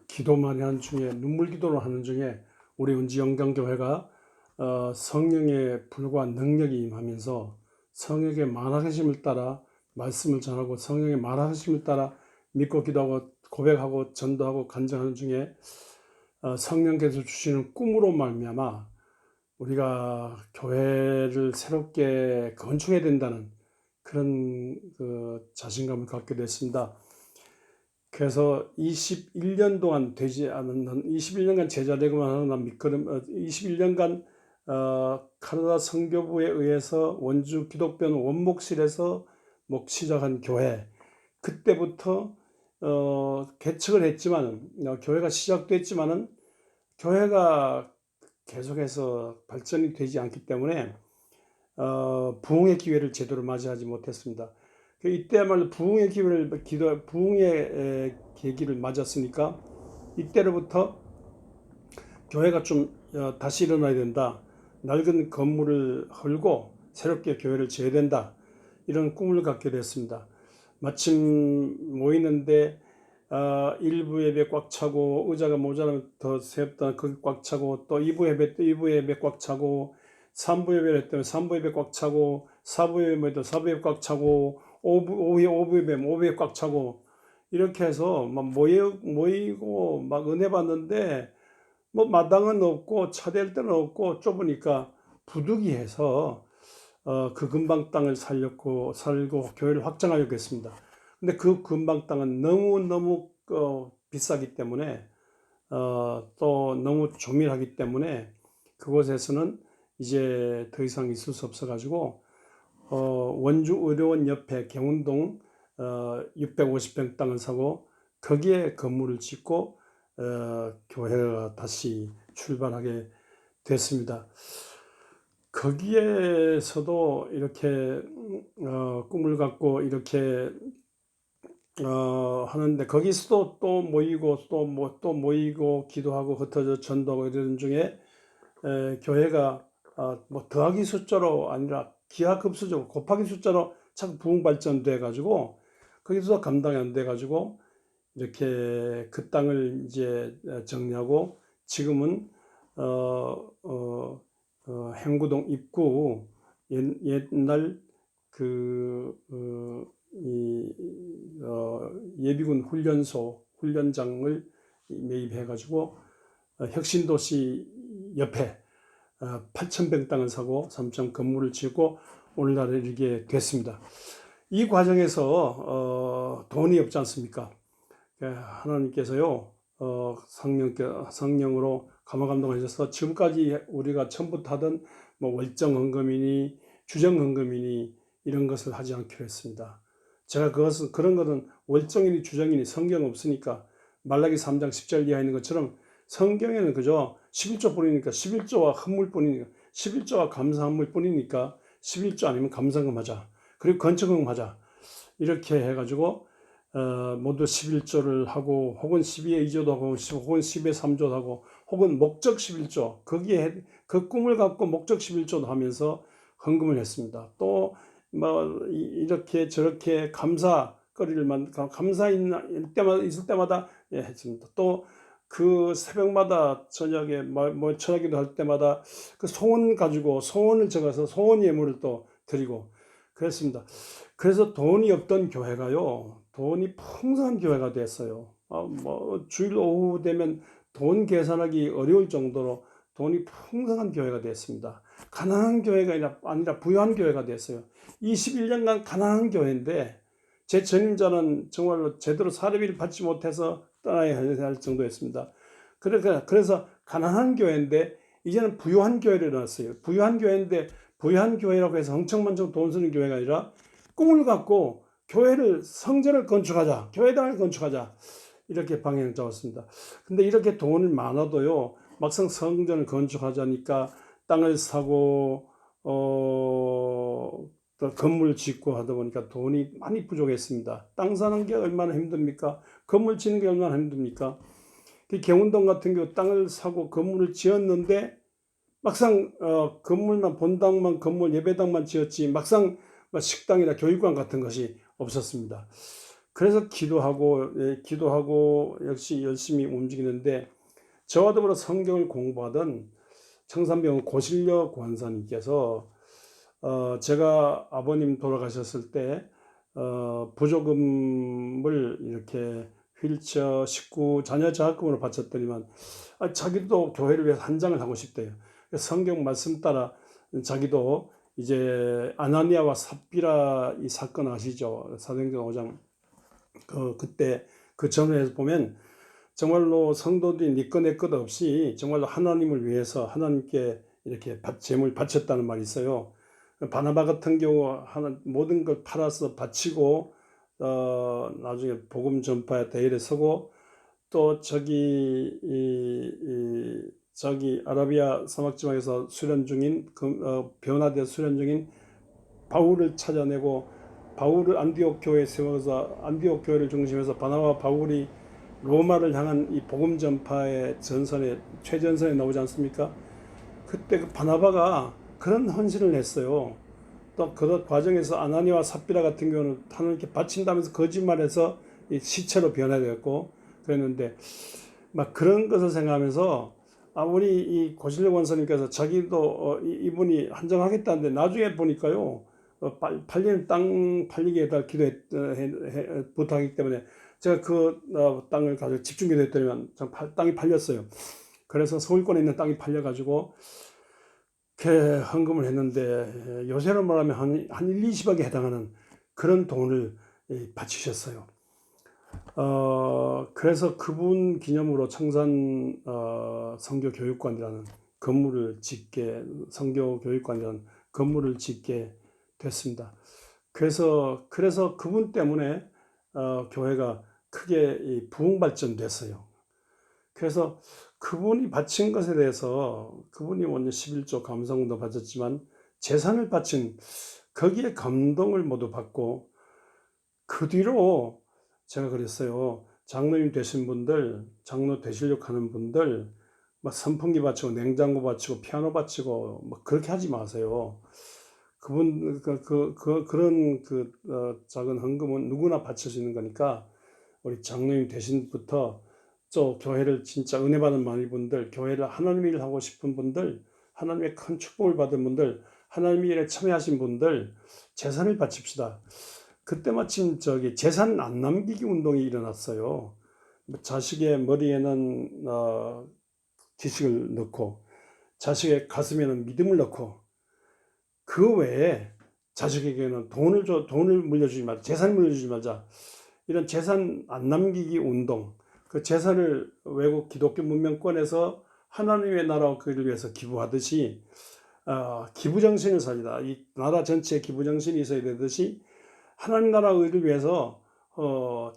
기도 많이 하는 중에 눈물 기도를 하는 중에 우리 은지영광교회가 성령의 불과 능력이 임하면서 성령의 말하심을 따라 말씀을 전하고 성령의 말하심을 따라 믿고 기도하고 고백하고 전도하고 간증하는 중에 성령께서 주시는 꿈으로 말미암아 우리가 교회를 새롭게 건축해야 된다는 그런 자신감을 갖게 됐습니다. 그래서 21년 동안 되지 않은 21년간 제자되고만 하는 난 밑거름 21년간 카나다 선교부에 의해서 원주 기독변 원목실에서 시작한 교회, 그때부터 개척을 했지만 교회가 시작됐지만은 교회가 계속해서 발전이 되지 않기 때문에 부흥의 기회를 제대로 맞이하지 못했습니다. 이때야말로 부흥의 계기를 맞았으니까 이때로부터 교회가 좀 다시 일어나야 된다. 낡은 건물을 헐고 새롭게 교회를 지어야 된다. 이런 꿈을 갖게 됐습니다. 마침 모이는데 일부 예배 꽉 차고 의자가 모자라면 더 세웠다 거기 꽉 차고 또 2부 예배 또 2부 예배 꽉 차고 3부 예배를 했더니 3부 예배 꽉 차고 4부 예배도 4부 예배 꽉 차고 5부 예배 5부 예배 꽉 차고 이렇게 해서 막 모이고 막 은혜 받는데 마당은 없고 차댈 데는 없고 좁으니까 부득이해서 그 근방 땅을 살고 교회를 확장하려고 했습니다. 근데 그 근방 땅은 너무 비싸기 때문에 또 너무 조밀하기 때문에 그곳에서는 이제 더 이상 있을 수 없어 가지고 원주 의료원 옆에 경운동 650평 땅을 사고 거기에 건물을 짓고 교회가 다시 출발하게 됐습니다. 거기에서도 이렇게 꿈을 갖고 이렇게 하는데 거기서도 또 모이고 또 모이고 기도하고 흩어져 전도하고 이러는 중에 교회가 더하기 숫자로 아니라 기하급수적으로 곱하기 숫자로 자꾸 부흥 발전돼 가지고 거기서 감당이 안 돼 가지고 이렇게 그 땅을 이제 정리하고 지금은 행구동 입구 옛날 예비군 훈련장을 매입해 가지고 혁신도시 옆에 8,000평 땅을 사고 3층 건물을 짓고 오늘날에 이르게 됐습니다. 이 과정에서 돈이 없지 않습니까? 하나님께서요 성령으로 감화감동하셔서 지금까지 우리가 처음부터 하던 월정 헌금이니 주정 헌금이니 이런 것을 하지 않기로 했습니다. 제가 그런 것은 월정이니 주정이니 성경 없으니까 말라기 3장 10절 이하에 있는 것처럼 성경에는 그저 11조 뿐이니까 11조와 헌물 뿐이니까 11조와 감사 헌물 뿐이니까 11조 아니면 감사금 하자. 그리고 건축금 하자. 이렇게 해가지고 모두 11조를 하고 혹은 12의 2조도 하고 혹은 10의 3조도 하고 혹은 목적 11조 거기에 그 꿈을 갖고 목적 11조도 하면서 헌금을 했습니다. 또 이렇게 저렇게 감사거리를 감사 있을 때마다 했습니다. 또 그 새벽마다 저녁에 철학기도 할 때마다 그 소원 가지고 소원을 적어서 소원 예물을 또 드리고 그랬습니다. 그래서 돈이 없던 교회가요, 돈이 풍성한 교회가 됐어요. 주일 오후 되면 돈 계산하기 어려울 정도로 돈이 풍성한 교회가 됐습니다. 가난한 교회가 아니라 부유한 교회가 됐어요. 21년간 가난한 교회인데 제 전임자는 정말로 제대로 사례비를 받지 못해서 떠나야 할 정도였습니다. 그래서 가난한 교회인데 이제는 부유한 교회를 낳았어요. 부유한 교회인데 부유한 교회라고 해서 흥청망청 돈 쓰는 교회가 아니라 꿈을 갖고 성전을 건축하자, 교회당을 건축하자 이렇게 방향을 잡았습니다. 근데 이렇게 돈이 많아도요 막상 성전을 건축하자니까 땅을 사고 또 건물 짓고 하다 보니까 돈이 많이 부족했습니다. 땅 사는 게 얼마나 힘듭니까? 건물 짓는 게 얼마나 힘듭니까? 경운동 같은 경우 땅을 사고 건물을 지었는데 막상 건물만 본당만 건물 예배당만 지었지 막상 식당이나 교육관 같은 것이 없었습니다. 그래서 기도하고 역시 열심히 움직이는데, 저와 더불어 성경을 공부하던 청산병원 고실려 권사님께서 제가 아버님 돌아가셨을 때 부조금을 이렇게 휠체어, 식구, 자녀 장학금으로 바쳤더니만 자기도 교회를 위해서 한 장을 하고 싶대요. 성경 말씀 따라 자기도 이제 아나니아와 삽비라 이 사건 아시죠? 사도행전 5장 그때 그 전후에서 보면 정말로 성도들이 니 것 내 것 없이 정말로 하나님을 위해서 하나님께 이렇게 제물 바쳤다는 말이 있어요. 바나바 같은 경우 모든 걸 팔아서 바치고 나중에 복음 전파에 대열에 서고, 또 저기 아라비아 사막 지방에서 수련 중인 변화되 수련 중인 바울을 찾아내고, 바울을 안디옥 교회에 세워서 안디옥 교회를 중심해서 바나바 바울이 로마를 향한 이 복음 전파의 전선에 최전선에 나오지 않습니까? 그때 그 바나바가 그런 헌신을 했어요. 또 그 과정에서 아나니와 삽비라 같은 경우는 하나님께 바친다면서 거짓말해서 시체로 변화되었고 그랬는데, 막 그런 것을 생각하면서 우리 이 고실려 권사님께서 자기도 이분이 한정하겠다는데, 나중에 보니까요 팔리는 땅 팔리게 해달라 부탁하기 때문에 제가 그 땅을 가지고 집중기도 했더니만 땅이 팔렸어요. 그래서 서울권에 있는 땅이 팔려가지고 이렇게 헌금을 했는데, 요새로 말하면 한 1, 20억에 해당하는 그런 돈을 바치셨어요. 그래서 그분 기념으로 청산 성교교육관이라는 성교교육관이라는 건물을 짓게 됐습니다. 그래서 그분 때문에 교회가 크게 부흥발전됐어요. 그래서 그분이 바친 것에 대해서, 그분이 먼저 11조 감사금도 바쳤지만 재산을 바친 거기에 감동을 모두 받고, 그 뒤로 제가 그랬어요. 장로님 되신 분들, 장로 되시려고 하는 분들 막 선풍기 바치고 냉장고 바치고 피아노 바치고 막 그렇게 하지 마세요. 그런 작은 헌금은 누구나 바칠 수 있는 거니까, 우리 장로님 되신 부터 또 교회를 진짜 은혜 받은 많은 분들, 교회를 하나님의 일을 하고 싶은 분들, 하나님의 큰 축복을 받은 분들, 하나님의 일에 참여하신 분들 재산을 바칩시다. 그때 마침 재산 안 남기기 운동이 일어났어요. 자식의 머리에는 지식을 넣고, 자식의 가슴에는 믿음을 넣고, 그 외에 자식에게는 돈을 물려주지 말자, 재산을 물려주지 말자. 이런 재산 안 남기기 운동, 그 재산을 외국 기독교 문명권에서 하나님의 나라와 그 일을 위해서 기부하듯이 기부정신을 살리다. 이 나라 전체에 기부정신이 있어야 되듯이 하나님 나라 의를 위해서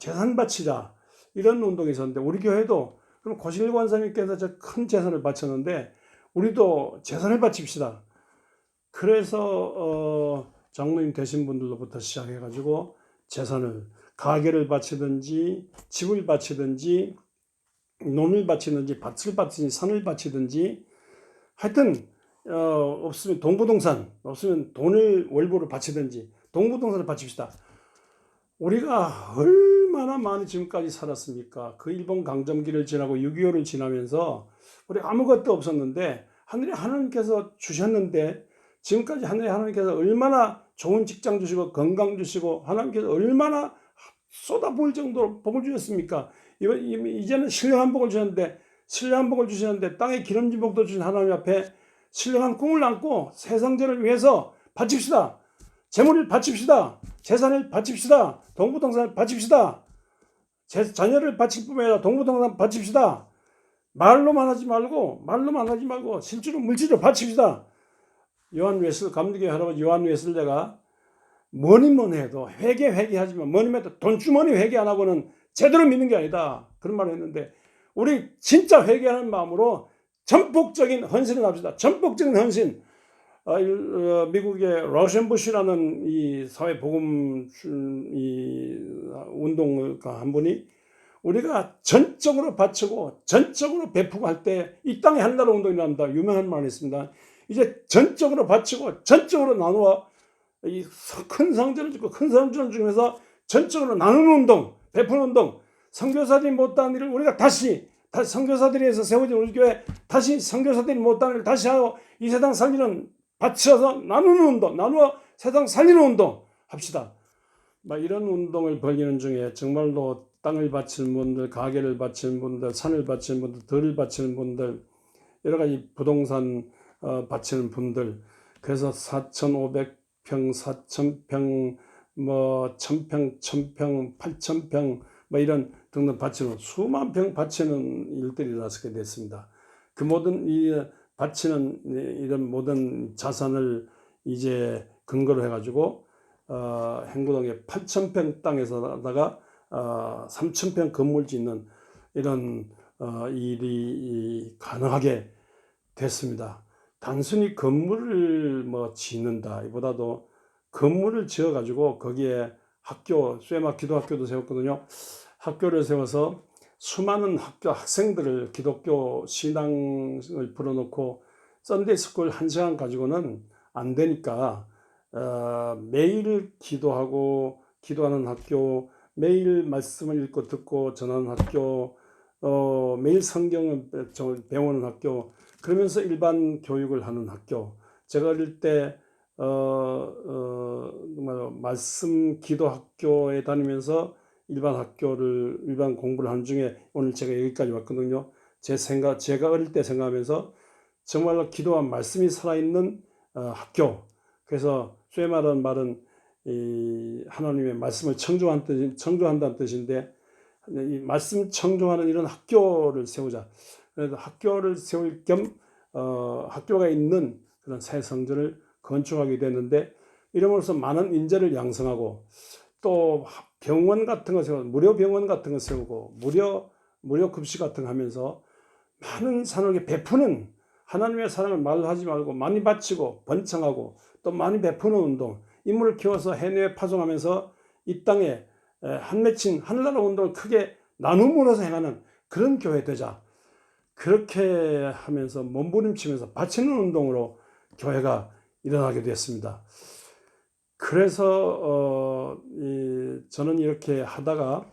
재산 바치자, 이런 운동이 있었는데, 우리 교회도 그럼 고실려 권사님께서 저 큰 재산을 바쳤는데 우리도 재산을 바칩시다. 그래서 장로님 되신 분들로부터 시작해가지고 재산을, 가게를 바치든지 집을 바치든지 논을 바치든지 밭을 바치든지 산을 바치든지, 하여튼 없으면 동부동산, 없으면 돈을 월보를 바치든지 동부동산을 바칩시다. 우리가 얼마나 많이 지금까지 살았습니까? 그 일본 강점기를 지나고 6.25를 지나면서 우리 아무것도 없었는데 하나님께서 주셨는데, 지금까지 하나님께서 얼마나 좋은 직장 주시고 건강 주시고 하나님께서 얼마나 쏟아부을 정도로 복을 주셨습니까? 이제는 신령한 복을 주셨는데 땅에 기름진 복도 주신 하나님 앞에 신령한 꿈을 안고 세상전을 위해서 바칩시다. 재물을 바칩시다. 재산을 바칩시다. 동부동산을 바칩시다. 자녀를 바칠 뿐만 아니라 동부동산 바칩시다. 말로만 하지 말고 실제로 물질로 바칩시다. 감리교회 할아버지 요한 웨슬레가 뭐니 해도 회개하지만 뭐니 해도 돈주머니 회개 안 하고는 제대로 믿는 게 아니다, 그런 말을 했는데, 우리 진짜 회개하는 마음으로 전폭적인 헌신을 합시다. 전폭적인 헌신. 미국의 러션부시라는 이 사회복음 운동가 한 분이, 우리가 전적으로 바치고 전적으로 베푸고 할 때 이 땅에 한나라 운동이 난다, 유명한 말이 있습니다. 이제 전적으로 바치고 전적으로 나누어 이 큰 상전을 짓고 큰 상전을 중에서 전적으로 나누는 운동, 베푸는 운동, 선교사들이 못한 일을 우리가 다시 선교사들이 해서 세워진 우리 교회 다시 선교사들이 못한 일을 다시 하고 이 세상 살리는 바쳐서 나누는 운동, 나누어 세상 살리는 운동 합시다. 막 이런 운동을 벌이는 중에 정말로 땅을 바치는 분들, 가게를 바치는 분들, 산을 바치는 분들, 들을 바치는 분들, 여러 가지 부동산 바치는 분들, 그래서 4,500평, 4,000평, 뭐 1,000평, 1,000평, 8,000평 뭐 이런 등등 바치는 수만 평 바치는 일들이 일어나게 됐습니다. 그 모든 이 바치는 이런 모든 자산을 이제 근거로 해가지고 행구동의 8,000평 땅에서다가 3,000평 건물 짓는 이런 일이 가능하게 됐습니다. 단순히 건물을 뭐 짓는다 이보다도 건물을 지어 가지고 거기에 학교, 쇠마 기도학교도 세웠거든요. 학교를 세워서 수많은 학생들을 기독교 신앙을 불어넣고 썬데이 스쿨 1시간 가지고는 안 되니까 매일 기도하고 기도하는 학교, 매일 말씀을 읽고 듣고 전하는 학교, 매일 성경을 배우는 학교, 그러면서 일반 교육을 하는 학교. 제가 어릴 때 말씀 기도 학교에 다니면서 일반 공부를 하는 중에 오늘 제가 여기까지 왔거든요. 제가 어릴 때 생각하면서 정말로 기도와 말씀이 살아있는 학교. 그래서 쇠마라는 말은 이 하나님의 말씀을 청조한다는 뜻인데, 이 말씀 청조하는 이런 학교를 세우자. 그래서 학교를 세울 겸 학교가 있는 그런 새 성전을 건축하게 됐는데, 이름으로써 많은 인재를 양성하고 또 병원 같은 거 세우고 무료 병원 같은 거 세우고 무료 급식 같은 거 하면서 많은 사람에게 베푸는, 하나님의 사랑을 말로 하지 말고 많이 바치고 번창하고 또 많이 베푸는 운동, 인물을 키워서 해내에 파송하면서 이 땅에 한 맺힌 하늘나라 운동을 크게 나눔으로서 행하는 그런 교회 되자. 그렇게 하면서 몸부림치면서 바치는 운동으로 교회가 일어나게 됐습니다. 그래서 저는 이렇게 하다가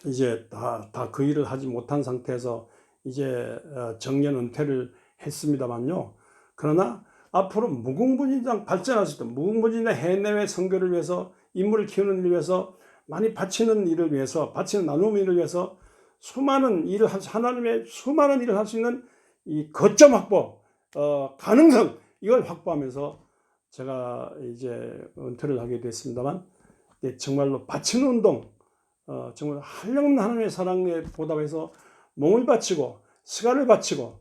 이제 다 그 일을 하지 못한 상태에서 이제 정년 은퇴를 했습니다만요. 그러나 앞으로 무궁무진장 발전할 수 있도록 무궁무진장 해내외 선교를 위해서 인물을 키우는 일을 위해서 많이 바치는 일을 위해서 바치는 나눔 일을 위해서 수많은 일을 하나님의 수많은 일을 할 수 있는 이 거점 확보, 가능성 이걸 확보하면서 제가 이제 은퇴를 하게 됐습니다만, 정말로 바치는 운동, 정말 한량없는 하나님의 사랑에 보답해서 몸을 바치고 시간을 바치고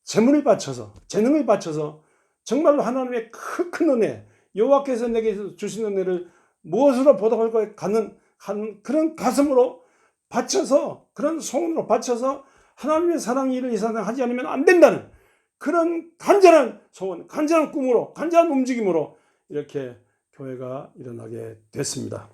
재물을 바쳐서 재능을 바쳐서 정말로 하나님의 큰 은혜, 여호와께서 내게 주신 은혜를 무엇으로 보답할까 가는 그런 가슴으로 바쳐서, 그런 소원으로 바쳐서 하나님의 사랑 일을 이 세상에 하지 않으면 안 된다는 그런 간절한 소원, 간절한 꿈으로, 간절한 움직임으로 이렇게 교회가 일어나게 됐습니다.